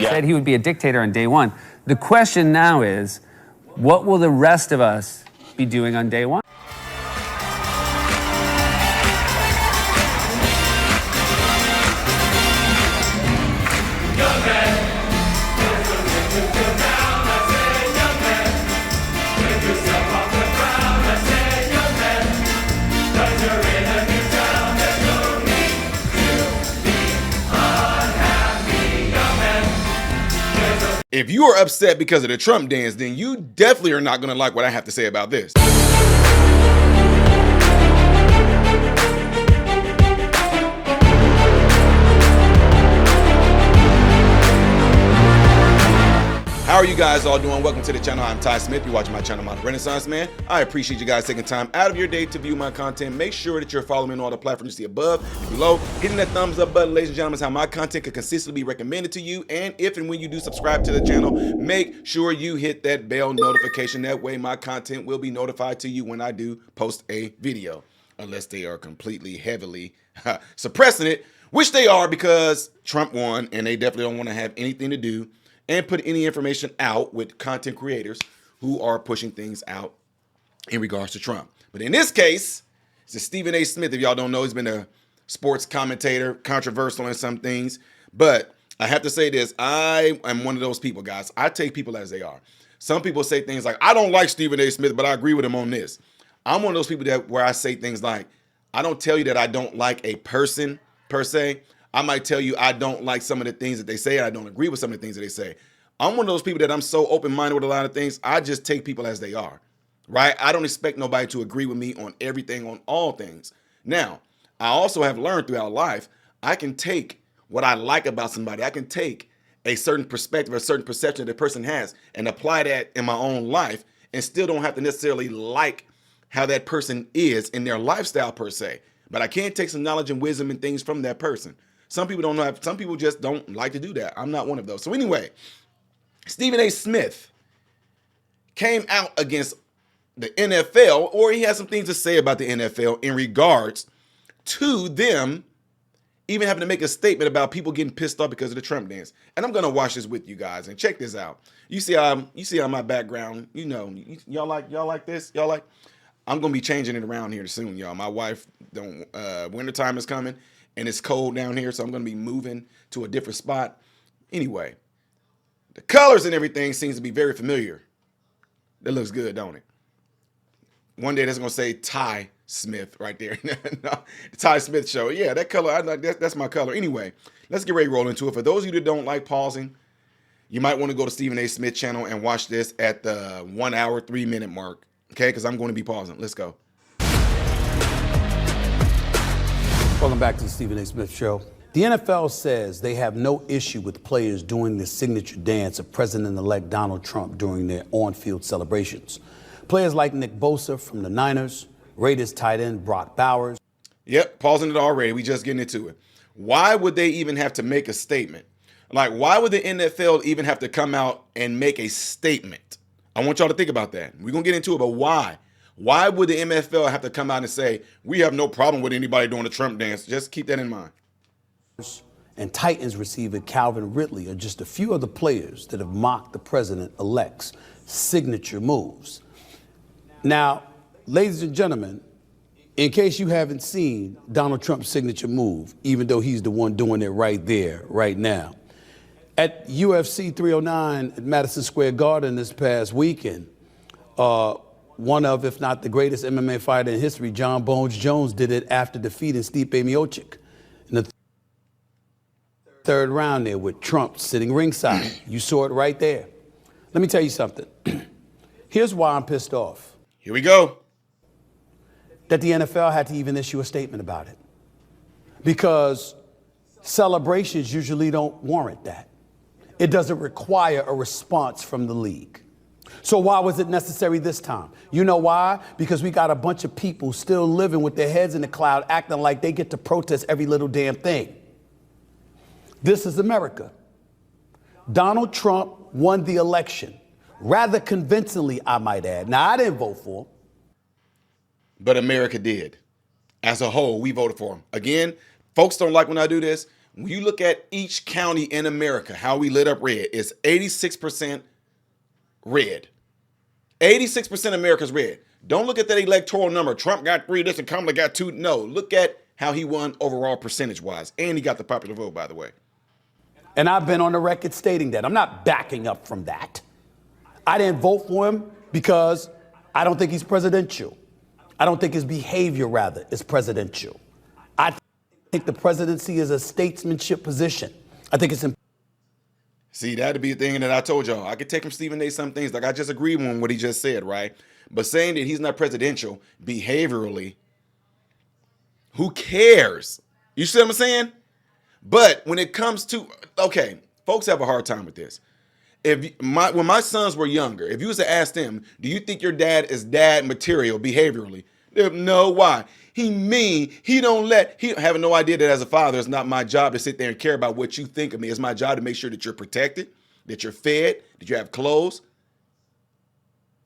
said he would be a dictator on day one. The question now is, what will the rest of us be doing on day one? If you are upset because of the Trump dance, then you definitely are not going to like what I have to say about this. How are you guys all doing? Welcome to the channel. I'm Ty Smith. You're watching my channel, My Renaissance Man. I appreciate you guys taking time out of your day to view my content. Make sure that you're following me on all the platforms you see above and below. Hitting that thumbs up button, ladies and gentlemen, is how my content can consistently be recommended to you. And if and when you do subscribe to the channel, make sure you hit that bell notification. That way my content will be notified to you when I do post a video. Unless they are completely heavily suppressing it, which they are because Trump won and they definitely don't want to have anything to do and put any information out with content creators who are pushing things out in regards to Trump. But in this case, it's Stephen A. Smith. If y'all don't know, he's been a sports commentator, controversial in some things. But I have to say this, I am one of those people, guys. I take people as they are. Some people say things like, I don't like Stephen A. Smith, but I agree with him on this. I'm one of those people that where I say things like, I don't tell you that I don't like a person per se. I might tell you I don't like some of the things that they say. I don't agree with some of the things that they say. I'm one of those people that I'm so open-minded with a lot of things. I just take people as they are, right? I don't expect nobody to agree with me on everything, on all things. Now, I also have learned throughout life, I can take what I like about somebody. I can take a certain perspective, a certain perception that the person has and apply that in my own life and still don't have to necessarily like how that person is in their lifestyle per se. But I can take some knowledge and wisdom and things from that person. Some people don't have, some people just don't like to do that. I'm not one of those. So anyway, Stephen A. Smith came out against the NFL, or he has some things to say about the NFL in regards to them even having to make a statement about people getting pissed off because of the Trump dance. And I'm going to watch this with you guys and check this out. You see how my background, you know, y'all like this? Y'all like, I'm going to be changing it around here soon, y'all. My wife wintertime is coming and it's cold down here, so I'm going to be moving to a different spot. Anyway, the colors and everything seems to be very familiar. That looks good, don't it? One day that's going to say Ty Smith right there. No, the Ty Smith show. Yeah, that color, I like that's my color. Anyway, let's get ready to roll into it. For those of you that don't like pausing, you might want to go to Stephen A. Smith channel and watch this at the 1 hour, 3 minute mark. Okay, because I'm going to be pausing. Let's go. Welcome back to the Stephen A. Smith Show. The NFL says they have no issue with players doing the signature dance of President-elect Donald Trump during their on-field celebrations. Players like Nick Bosa from the Niners, Raiders tight end Brock Bowers. Yep, pausing it already. We just getting into it. Why would they even have to make a statement? Like, why would the NFL even have to come out and make a statement? I want y'all to think about that. We're going to get into it, but why? Why would the NFL have to come out and say, we have no problem with anybody doing the Trump dance? Just keep that in mind. And Titans receiver Calvin Ridley are just a few of the players that have mocked the president-elect's signature moves. Now, ladies and gentlemen, in case you haven't seen Donald Trump's signature move, even though he's the one doing it right there, right now, at UFC 309 at Madison Square Garden this past weekend, one of, if not the greatest MMA fighter in history, John Bones Jones, did it after defeating Stipe Miocic in the third round there with Trump sitting ringside. You saw it right there. Let me tell you something. Here's why I'm pissed off. Here we go. That the NFL had to even issue a statement about it. Because celebrations usually don't warrant that. It doesn't require a response from the league. So why was it necessary this time? You know why? Because we got a bunch of people still living with their heads in the cloud, acting like they get to protest every little damn thing. This is America. Donald Trump won the election, rather convincingly, I might add. Now, I didn't vote for him. But America did. As a whole, we voted for him. Again, folks don't like when I do this, when you look at each county in America, how we lit up red, it's 86% red. 86% of America's red. Don't look at that electoral number. Trump got 3, this and Kamala got 2. No, look at how he won overall percentage-wise. And he got the popular vote, by the way. And I've been on the record stating that. I'm not backing up from that. I didn't vote for him because I don't think he's presidential. I don't think his behavior, rather, is presidential. I think the presidency is a statesmanship position. I think it's important. See, that'd be a thing that I told y'all. I could take from Stephen A. some things, like I just agree with what he just said, right? But saying that he's not presidential behaviorally, who cares? You see what I'm saying? But when it comes to, okay, folks have a hard time with this. When my sons were younger, if you was to ask them, do you think your dad is dad material behaviorally? No, why? He mean, he having no idea that as a father, it's not my job to sit there and care about what you think of me. It's my job to make sure that you're protected, that you're fed, that you have clothes,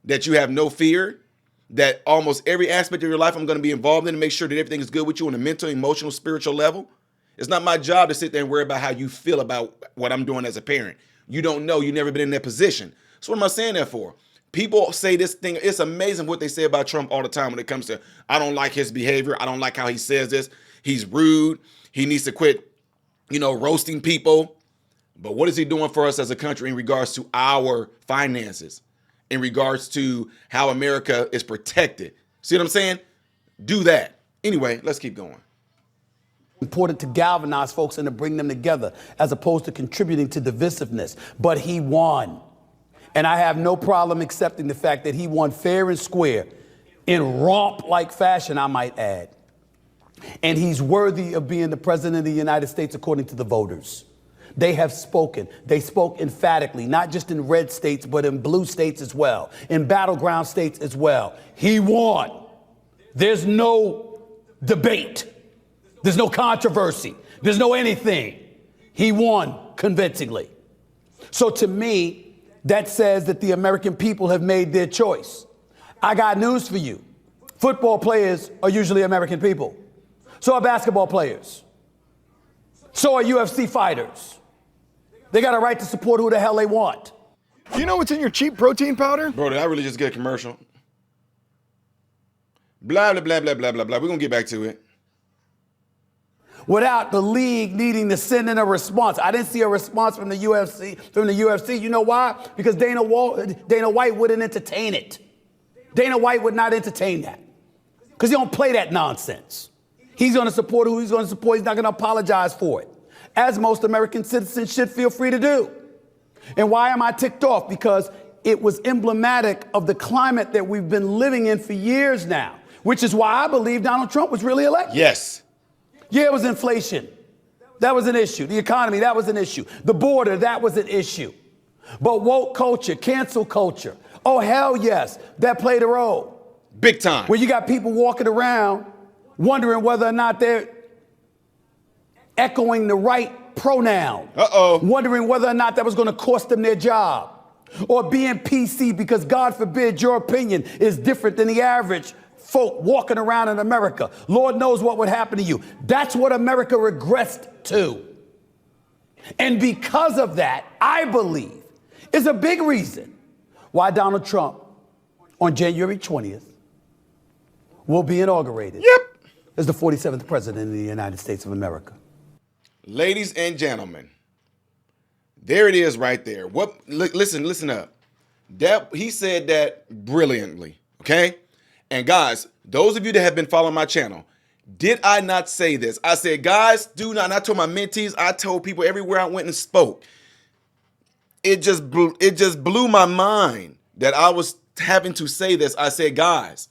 that you have no fear, that almost every aspect of your life I'm going to be involved in to make sure that everything is good with you on a mental, emotional, spiritual level. It's not my job to sit there and worry about how you feel about what I'm doing as a parent. You don't know. You've never been in that position. So what am I saying that for? People say this thing. It's amazing what they say about Trump all the time when it comes to, I don't like his behavior. I don't like how he says this. He's rude. He needs to quit, roasting people. But what is he doing for us as a country in regards to our finances, in regards to how America is protected? See what I'm saying? Do that. Anyway, let's keep going. Important to galvanize folks and to bring them together as opposed to contributing to divisiveness. But he won. And I have no problem accepting the fact that he won fair and square in romp-like fashion, I might add. And he's worthy of being the president of the United States according to the voters. They have spoken. They spoke emphatically, not just in red states, but in blue states as well, in battleground states as well. He won. There's no debate. There's no controversy. There's no anything. He won convincingly. So to me, that says that the American people have made their choice. I got news for you. Football players are usually American people. So are basketball players. So are UFC fighters. They got a right to support who the hell they want. Do you know what's in your cheap protein powder? Bro, did I really just get a commercial? Blah, blah, blah, blah, blah, blah, blah. We're going to get back to it. Without the league needing to send in a response. I didn't see a response from the UFC. You know why? Because Dana White wouldn't entertain it. Dana White would not entertain that. Because he don't play that nonsense. He's going to support who he's going to support. He's not going to apologize for it. As most American citizens should feel free to do. And why am I ticked off? Because it was emblematic of the climate that we've been living in for years now, which is why I believe Donald Trump was really elected. Yes. Yeah, it was inflation. That was an issue. The economy, that was an issue. The border, that was an issue. But woke culture, cancel culture, oh, hell yes, that played a role. Big time. Where you got people walking around wondering whether or not they're echoing the right pronoun. Wondering whether or not that was going to cost them their job. Or being PC because, God forbid, your opinion is different than the average folk walking around in America. Lord knows what would happen to you. That's what America regressed to. And because of that, I believe, is a big reason why Donald Trump on January 20th will be inaugurated as the 47th president of the United States of America. Ladies and gentlemen, there it is right there. Listen up. He said that brilliantly, okay? And guys, those of you that have been following my channel, did I not say this? I said, guys, do not. And I told my mentees, I told people everywhere I went and spoke. It just blew my mind that I was having to say this. I said, guys,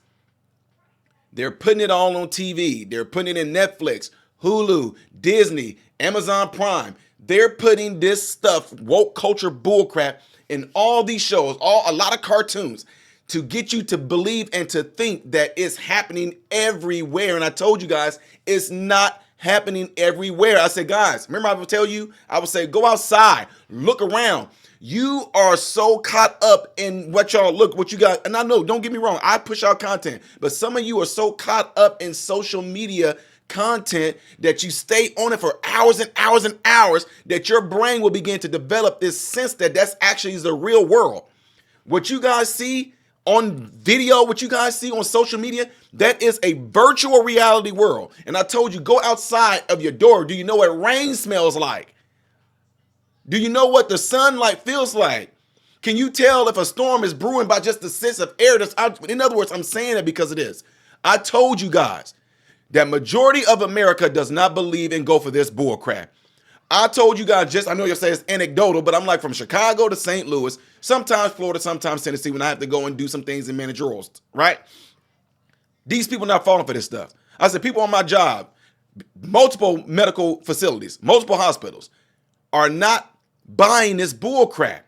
they're putting it all on TV. They're putting it in Netflix, Hulu, Disney, Amazon Prime. They're putting this stuff, woke culture bullcrap, in all these shows, a lot of cartoons, to get you to believe and to think that it's happening everywhere. And I told you guys, it's not happening everywhere. I said, guys, remember I would tell you, I would say, go outside, look around. You are so caught up in what you got. And I know, don't get me wrong, I push out content, but some of you are so caught up in social media content that you stay on it for hours and hours and hours, that your brain will begin to develop this sense that that's actually the real world. What you guys see on video, what you guys see on social media, that is a virtual reality world. And I told you, go outside of your door. Do you know what rain smells like? Do you know what the sunlight feels like? Can you tell if a storm is brewing by just the sense of air that's out? In other words, I'm saying it because it is. I told you guys that majority of America does not believe and go for this bull crap. I told you guys I know you'll say it's anecdotal, but I'm like from Chicago to St. Louis, sometimes Florida, sometimes Tennessee, when I have to go and do some things in managerials, right? These people not falling for this stuff. I said, people on my job, multiple medical facilities, multiple hospitals, are not buying this bull crap.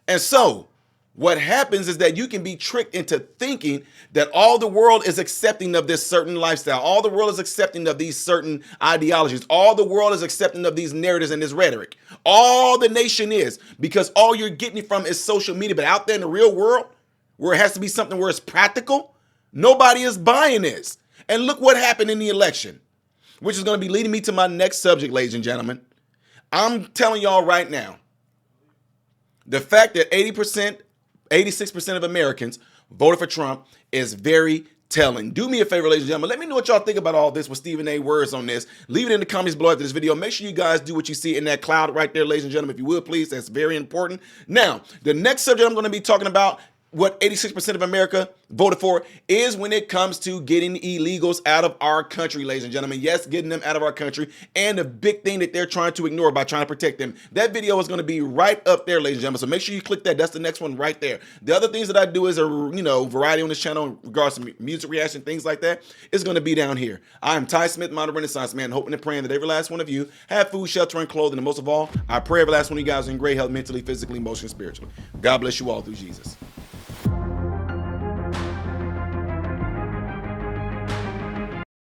And so what happens is that you can be tricked into thinking that all the world is accepting of this certain lifestyle. All the world is accepting of these certain ideologies. All the world is accepting of these narratives and this rhetoric. All the nation is, because all you're getting from is social media. But out there in the real world, where it has to be something where it's practical, nobody is buying this. And look what happened in the election, which is going to be leading me to my next subject, ladies and gentlemen. I'm telling y'all right now, the fact that 86% of Americans voted for Trump is very telling. Do me a favor, ladies and gentlemen. Let me know what y'all think about all this with Stephen A. words on this. Leave it in the comments below after this video. Make sure you guys do what you see in that cloud right there, ladies and gentlemen, if you would, please. That's very important. Now, the next subject I'm going to be talking about, what 86% of America voted for, is when it comes to getting illegals out of our country, ladies and gentlemen. Yes, getting them out of our country, and the big thing that they're trying to ignore by trying to protect them. That video is going to be right up there, ladies and gentlemen, so make sure you click that. That's the next one right there. The other things that I do is a variety on this channel in regards to music reaction, things like that, is going to be down here. I am Ty Smith, modern Renaissance man, hoping and praying that every last one of you have food, shelter, and clothing, and most of all, I pray every last one of you guys are in great health, mentally, physically, emotionally, spiritually. God bless you all through Jesus.